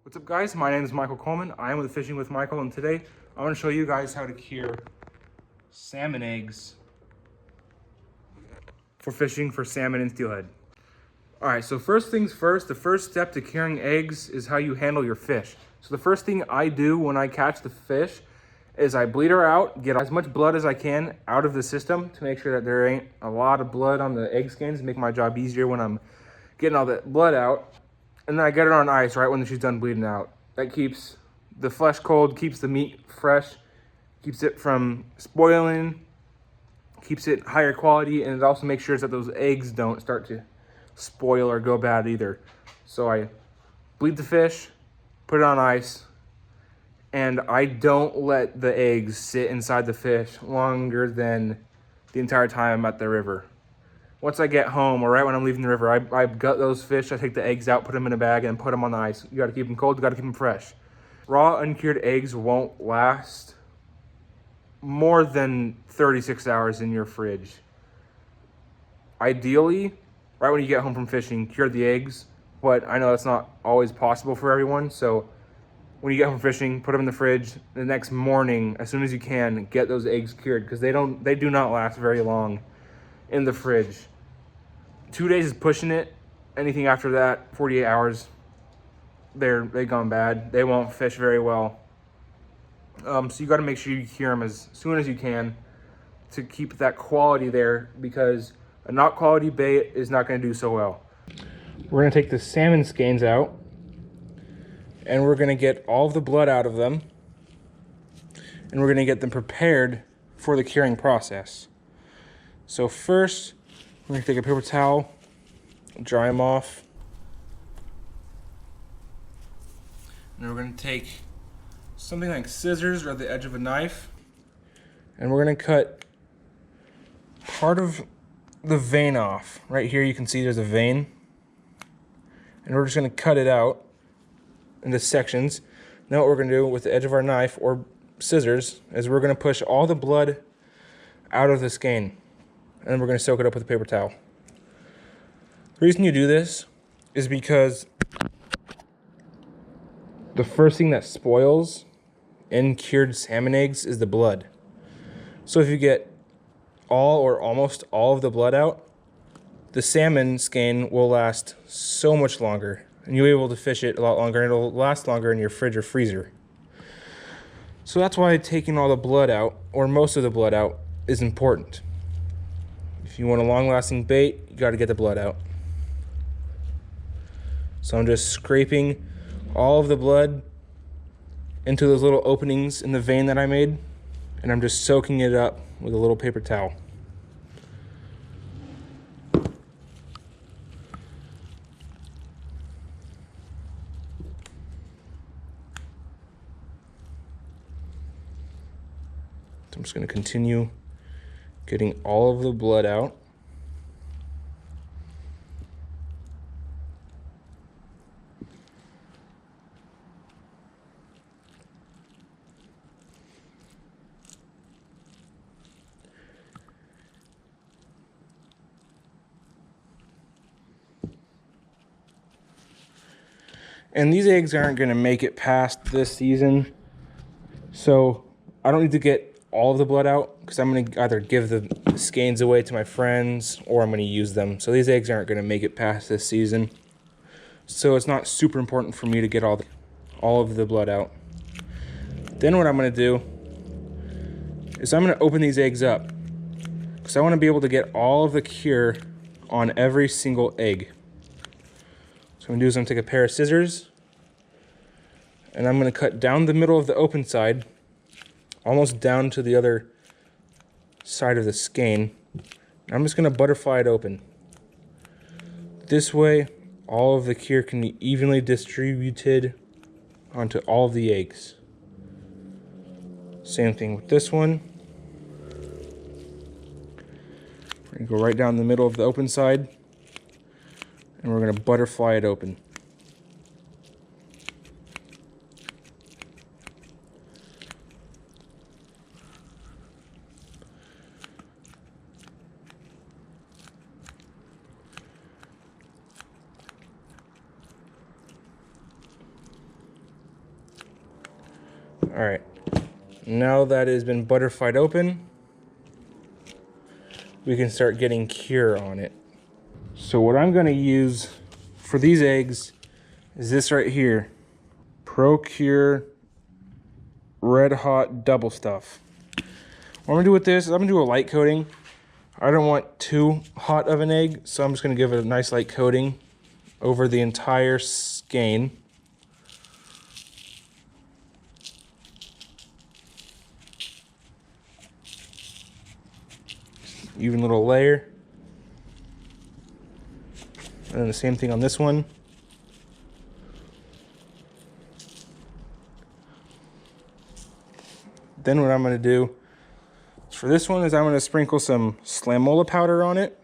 What's up guys, my name is Michael Coleman. I am with Fishing with Michael, and today I want to show you guys how to cure salmon eggs for fishing for salmon and steelhead. Alright, so first things first, the first step to curing eggs is how you handle your fish. So the first thing I do when I catch the fish is I bleed her out, get as much blood as I can out of the system to make sure that there ain't a lot of blood on the egg skins, make my job easier when I'm getting all that blood out. And then I get her on ice right when she's done bleeding out. That keeps the flesh cold, keeps the meat fresh, keeps it from spoiling, keeps it higher quality, and it also makes sure that those eggs don't start to spoil or go bad either. So I bleed the fish, put it on ice, and I don't let the eggs sit inside the fish longer than the entire time I'm at the river. Once I get home, or right when I'm leaving the river, I gut those fish, I take the eggs out, put them in a bag, and put them on the ice. You gotta keep them cold, you gotta keep them fresh. Raw, uncured eggs won't last more than 36 hours in your fridge. Ideally, right when you get home from fishing, cure the eggs, but I know that's not always possible for everyone, so when you get home from fishing, put them in the fridge. The next morning, as soon as you can, get those eggs cured, because they do not last very long in the fridge. 2 days is pushing it. Anything after that, 48 hours, they've gone bad. They won't fish very well. So you got to make sure you cure them as soon as you can to keep that quality there, because a not quality bait is not going to do so well. We're going to take the salmon skeins out, and we're going to get all of the blood out of them, and we're going to get them prepared for the curing process. So first, we're going to take a paper towel, dry them off. And then we're going to take something like scissors or the edge of a knife, and we're going to cut part of the vein off. Right here you can see there's a vein. And we're just going to cut it out into sections. Now what we're going to do with the edge of our knife or scissors is we're going to push all the blood out of the skein. And then we're going to soak it up with a paper towel. The reason you do this is because the first thing that spoils in cured salmon eggs is the blood. So if you get all or almost all of the blood out, the salmon skein will last so much longer, and you'll be able to fish it a lot longer, and it'll last longer in your fridge or freezer. So that's why taking all the blood out, or most of the blood out, is important. If you want a long-lasting bait, you got to get the blood out. So I'm just scraping all of the blood into those little openings in the vein that I made, and I'm just soaking it up with a little paper towel. I'm just going to continue getting all of the blood out. And these eggs aren't going to make it past this season, so I don't need to get all of the blood out, because I'm going to either give the skeins away to my friends or I'm going to use them. So these eggs aren't going to make it past this season. So it's not super important for me to get all of the blood out. Then what I'm going to do is I'm going to open these eggs up, because I want to be able to get all of the cure on every single egg. So what I'm going to do is I'm going to take a pair of scissors, and I'm going to cut down the middle of the open side, almost down to the other side of the skein. I'm just going to butterfly it open. This way, all of the cure can be evenly distributed onto all of the eggs. Same thing with this one. We're going to go right down the middle of the open side, and we're going to butterfly it open. All right, now that it has been butterfied open, we can start getting cure on it. So what I'm gonna use for these eggs is this right here. Pro-Cure Red Hot Double Stuff. What I'm gonna do with this is I'm gonna do a light coating. I don't want too hot of an egg, so I'm just gonna give it a nice light coating over the entire skein. Even little layer. And then the same thing on this one. Then what I'm gonna do for this one is I'm gonna sprinkle some Salmon powder on it.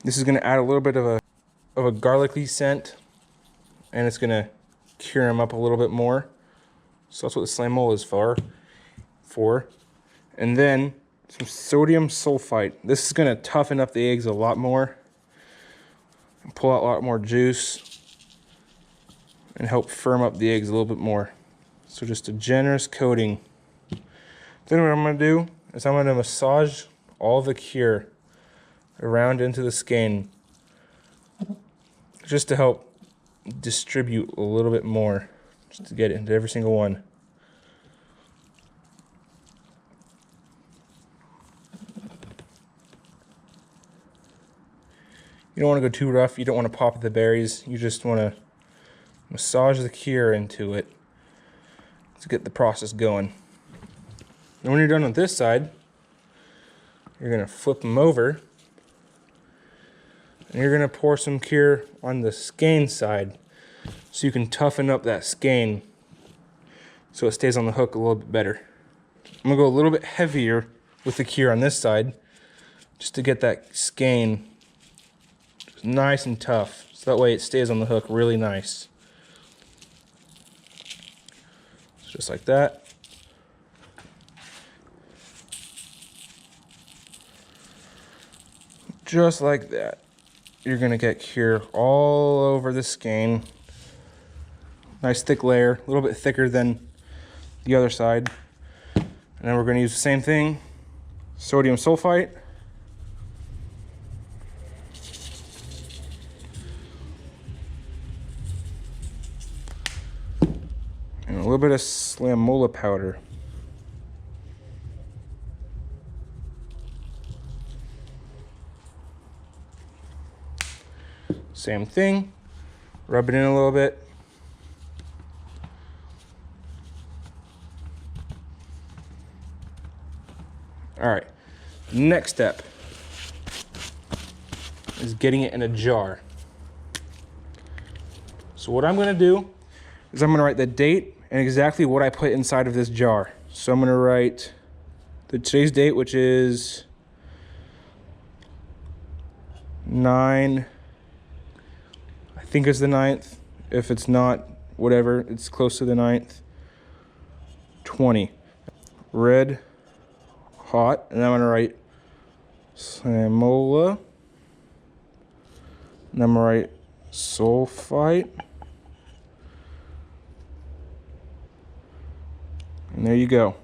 This is gonna add a little bit of a garlicky scent, and it's gonna cure them up a little bit more. So that's what the Salmon is for. And then some sodium sulfite. This is gonna toughen up the eggs a lot more and pull out a lot more juice and help firm up the eggs a little bit more. So just a generous coating. Then what I'm gonna do is I'm gonna massage all the cure around into the skein just to help distribute a little bit more, just to get it into every single one. You don't want to go too rough, you don't want to pop the berries, you just want to massage the cure into it to get the process going. And when you're done with this side, you're going to flip them over and you're going to pour some cure on the skein side so you can toughen up that skein so it stays on the hook a little bit better. I'm going to go a little bit heavier with the cure on this side just to get that skein nice and tough, so that way it stays on the hook really nice. So just like that. Just like that. You're gonna get cure all over the skein. Nice thick layer, a little bit thicker than the other side. And then we're gonna use the same thing, sodium sulfite. And a little bit of Salmon powder. Same thing, rub it in a little bit. All right, next step is getting it in a jar. So what I'm gonna do is I'm gonna write the date and exactly what I put inside of this jar. So I'm gonna write today's date, which is 9, I think it's the 9th. If it's not, whatever, it's close to the 9th. 20. Red hot, and I'm gonna write Salmon. And I'm gonna write sulfite. And there you go.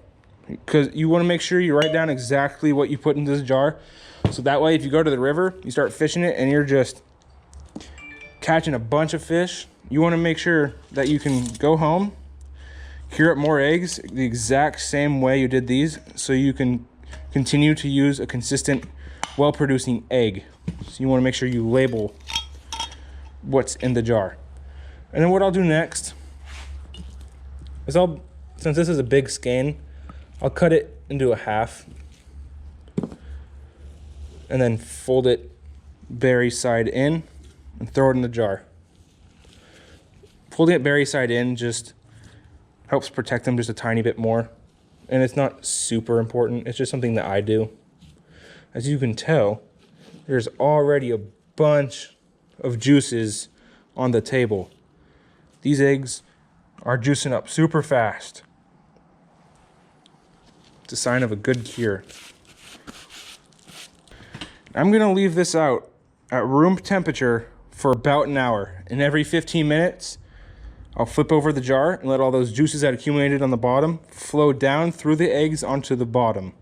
Because you want to make sure you write down exactly what you put in this jar. So that way, if you go to the river, you start fishing it, and you're just catching a bunch of fish, you want to make sure that you can go home, cure up more eggs the exact same way you did these, so you can continue to use a consistent, well-producing egg. So you want to make sure you label what's in the jar. And then what I'll do next is since this is a big skein, I'll cut it into a half and then fold it berry side in and throw it in the jar. Folding it berry side in just helps protect them just a tiny bit more. And it's not super important, it's just something that I do. As you can tell, there's already a bunch of juices on the table. These eggs are juicing up super fast. It's a sign of a good cure. I'm gonna leave this out at room temperature for about an hour. And every 15 minutes, I'll flip over the jar and let all those juices that accumulated on the bottom flow down through the eggs onto the bottom.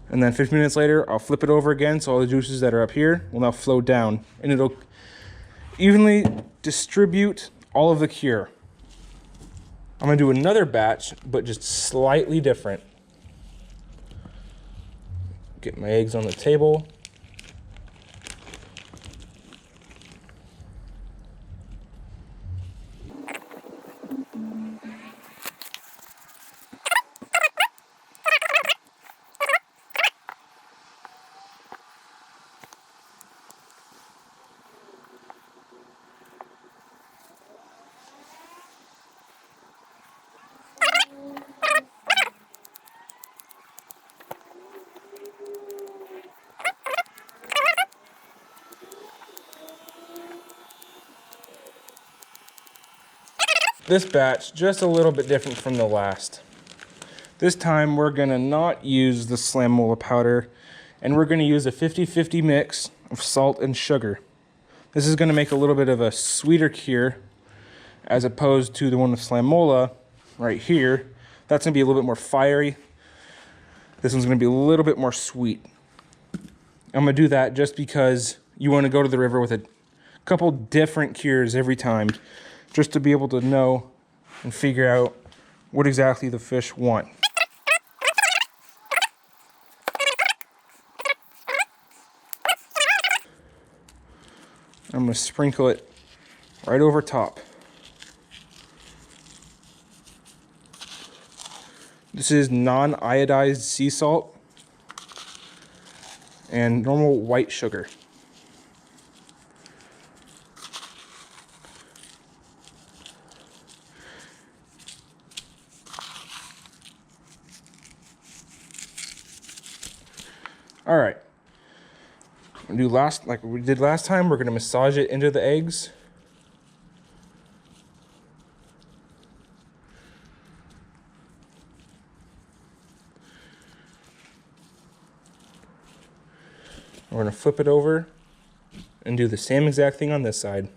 And then 15 minutes later, I'll flip it over again, so all the juices that are up here will now flow down, and it'll evenly distribute all of the cure. I'm gonna do another batch, but just slightly different. Get my eggs on the table. This batch, just a little bit different from the last. This time we're gonna not use the Salmon powder, and we're gonna use a 50-50 mix of salt and sugar. This is gonna make a little bit of a sweeter cure, as opposed to the one with Salmon right here. That's gonna be a little bit more fiery. This one's gonna be a little bit more sweet. I'm gonna do that just because you wanna go to the river with a couple different cures every time, just to be able to know and figure out what exactly the fish want. I'm gonna sprinkle it right over top. This is non-iodized sea salt and normal white sugar. All right, do like we did last time, we're gonna massage it into the eggs. We're gonna flip it over and do the same exact thing on this side.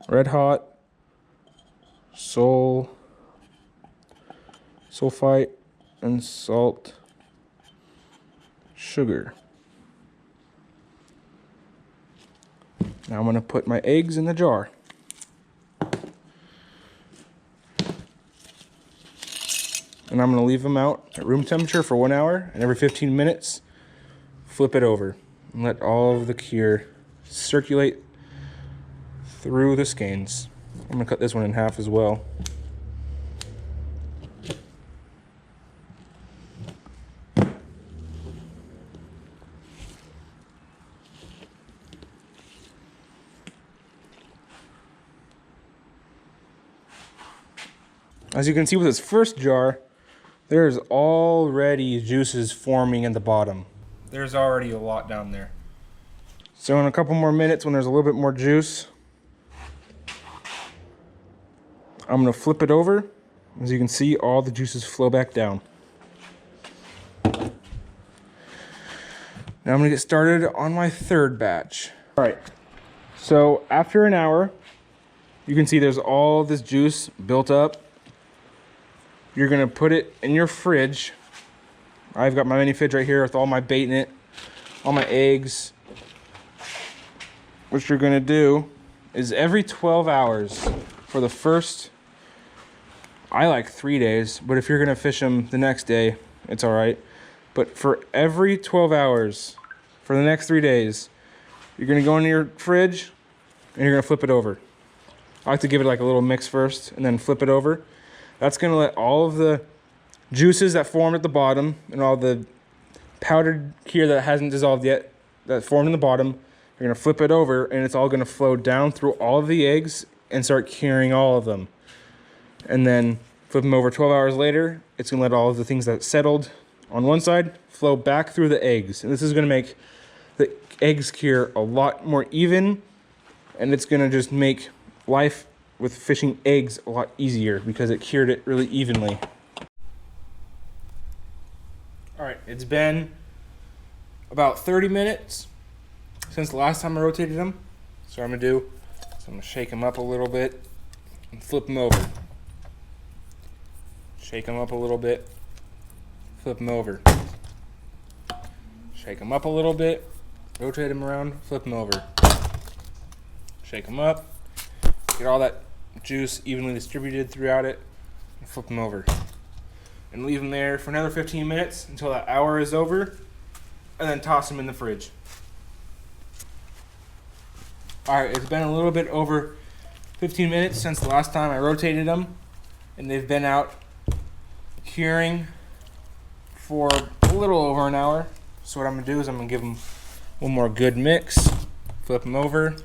Red hot, sulfite, and salt, sugar. Now I'm going to put my eggs in the jar. And I'm going to leave them out at room temperature for 1 hour, and every 15 minutes, flip it over and let all of the cure circulate through the skeins. I'm gonna cut this one in half as well. As you can see with this first jar, there's already juices forming in the bottom. There's already a lot down there. So in a couple more minutes, when there's a little bit more juice, I'm gonna flip it over. As you can see, all the juices flow back down. Now I'm gonna get started on my third batch. All right, so after an hour, you can see there's all this juice built up. You're gonna put it in your fridge. I've got my mini fridge right here with all my bait in it, all my eggs. What you're gonna do is every 12 hours for the first, I like 3 days, but if you're gonna fish them the next day, it's all right. But for every 12 hours for the next 3 days, you're gonna go into your fridge and you're gonna flip it over. I like to give it like a little mix first and then flip it over. That's gonna let all of the juices that formed at the bottom and all the powdered cure that hasn't dissolved yet that formed in the bottom, you're gonna flip it over and it's all gonna flow down through all of the eggs and start curing all of them. And then flip them over 12 hours later, it's gonna let all of the things that settled on one side flow back through the eggs. And this is gonna make the eggs cure a lot more even and it's gonna just make life with fishing eggs a lot easier because it cured it really evenly. All right, it's been about 30 minutes since the last time I rotated them. So what I'm gonna do is I'm gonna shake them up a little bit and flip them over. Shake them up a little bit, flip them over. Shake them up a little bit, rotate them around, flip them over. Shake them up, get all that juice evenly distributed throughout it, and flip them over. And leave them there for another 15 minutes until that hour is over, and then toss them in the fridge. All right, it's been a little bit over 15 minutes since the last time I rotated them, and they've been out curing for a little over an hour. So what I'm gonna do is I'm gonna give them one more good mix, flip them over,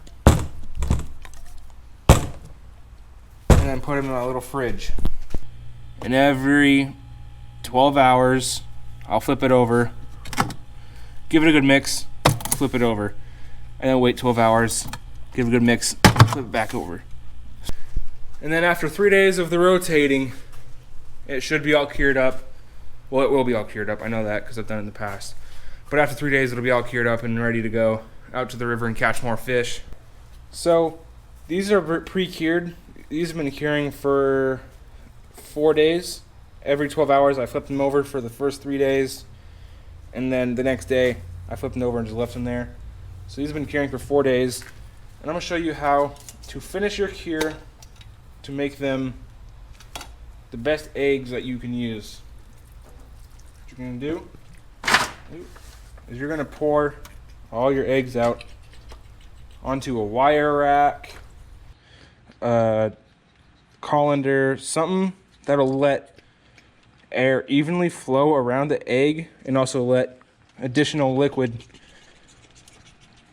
and then put them in my little fridge. And every 12 hours, I'll flip it over, give it a good mix, flip it over, and then wait 12 hours, give it a good mix, flip it back over. And then after 3 days of the rotating, it should be all cured up. Well, it will be all cured up. I know that because I've done it in the past. But after 3 days, it'll be all cured up and ready to go out to the river and catch more fish. So these are pre-cured. These have been curing for 4 days. Every 12 hours, I flipped them over for the first 3 days. And then the next day, I flipped them over and just left them there. So these have been curing for 4 days. And I'm going to show you how to finish your cure to make them the best eggs that you can use. What you're going to do is you're going to pour all your eggs out onto a wire rack, colander, something that'll let air evenly flow around the egg and also let additional liquid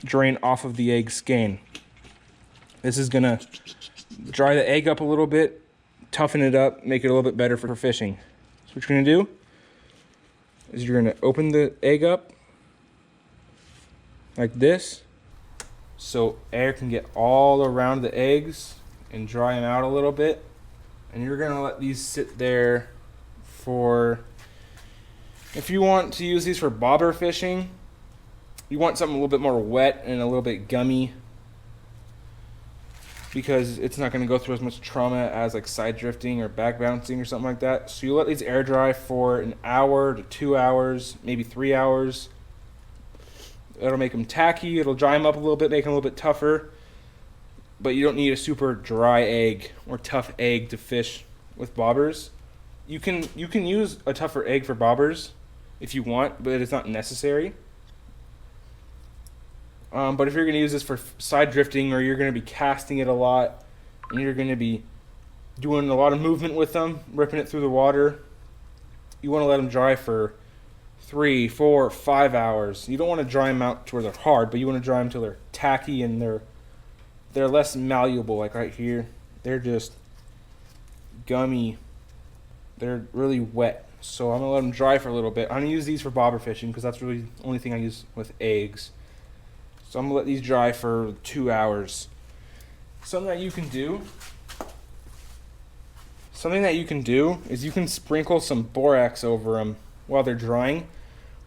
drain off of the egg skein. This is gonna dry the egg up a little bit, toughen it up, make it a little bit better for fishing. So what you're gonna do is you're gonna open the egg up like this so air can get all around the eggs and dry them out a little bit. And you're gonna let these sit there for, if you want to use these for bobber fishing, you want something a little bit more wet and a little bit gummy because it's not going to go through as much trauma as like side drifting or back bouncing or something like that. So you let these air dry for an hour to 2 hours, maybe 3 hours. It'll make them tacky, it'll dry them up a little bit, make them a little bit tougher, but you don't need a super dry egg or tough egg to fish with bobbers. You can use a tougher egg for bobbers if you want, but it's not necessary. But if you're going to use this for side drifting, or you're going to be casting it a lot, and you're going to be doing a lot of movement with them, ripping it through the water, you want to let them dry for 3, 4, 5 hours. You don't want to dry them out to where they're hard, but you want to dry them till they're tacky and they're less malleable. Like right here, they're just gummy. They're really wet. So I'm going to let them dry for a little bit. I'm going to use these for bobber fishing because that's really the only thing I use with eggs. So I'm going to let these dry for 2 hours. Something that you can do is you can sprinkle some borax over them while they're drying.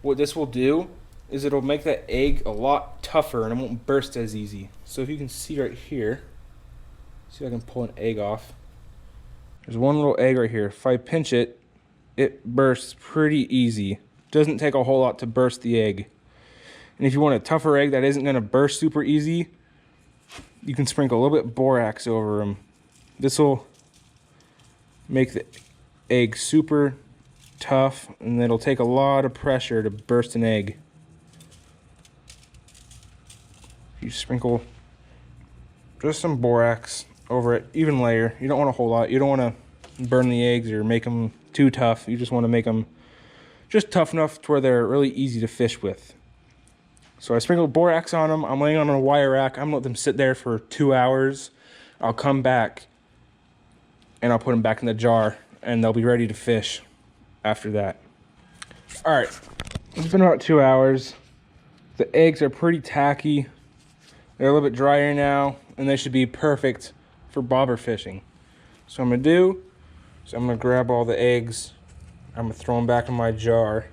What this will do is it'll make that egg a lot tougher and it won't burst as easy. So if you can see right here, see if I can pull an egg off. There's one little egg right here. If I pinch it, it bursts pretty easy. Doesn't take a whole lot to burst the egg. And if you want a tougher egg that isn't going to burst super easy, you can sprinkle a little bit borax over them. This will make the egg super tough, and it'll take a lot of pressure to burst an egg. You sprinkle just some borax over it, even layer. You don't want a whole lot. You don't want to burn the eggs or make them too tough. You just want to make them just tough enough to where they're really easy to fish with. So I sprinkled borax on them. I'm laying on a wire rack. I'm gonna let them sit there for 2 hours. I'll come back and I'll put them back in the jar and they'll be ready to fish after that. All right, it's been about 2 hours. The eggs are pretty tacky. They're a little bit drier now, and they should be perfect for bobber fishing. So I'm gonna grab all the eggs. I'm gonna throw them back in my jar.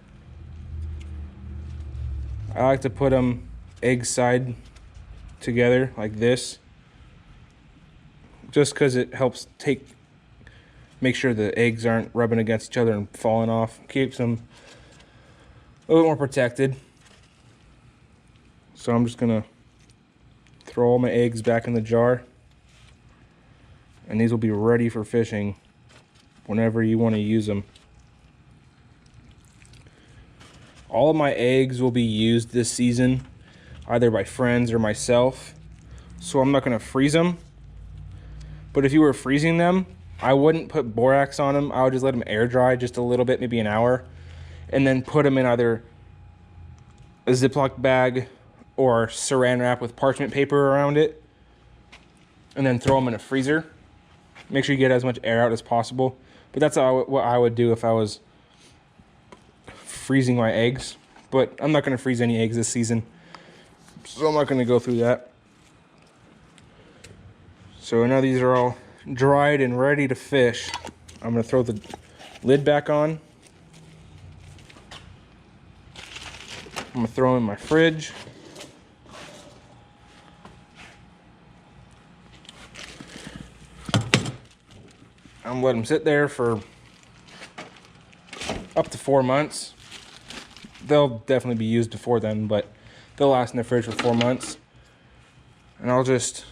I like to put them egg side together like this, just because it helps make sure the eggs aren't rubbing against each other and falling off. Keeps them a little more protected. So I'm just gonna throw all my eggs back in the jar, and these will be ready for fishing whenever you want to use them. All of my eggs will be used this season, either by friends or myself, so I'm not going to freeze them. But if you were freezing them, I wouldn't put borax on them. I would just let them air dry just a little bit, maybe an hour, and then put them in either a Ziploc bag or saran wrap with parchment paper around it, and then throw them in a freezer. Make sure you get as much air out as possible. But that's what I would do if I was freezing my eggs. But I'm not going to freeze any eggs this season, so I'm not going to go through that. So now these are all dried and ready to fish. I'm going to throw the lid back on. I'm going to throw them in my fridge. I'm gonna let them sit there for up to 4 months. They'll definitely be used before then, but they'll last in the fridge for 4 months. And I'll just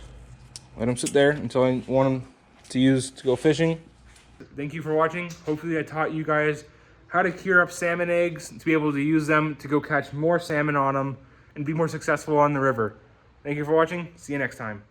let them sit there until I want them to use to go fishing. Thank you for watching. Hopefully I taught you guys how to cure up salmon eggs to be able to use them to go catch more salmon on them and be more successful on the river. Thank you for watching. See you next time.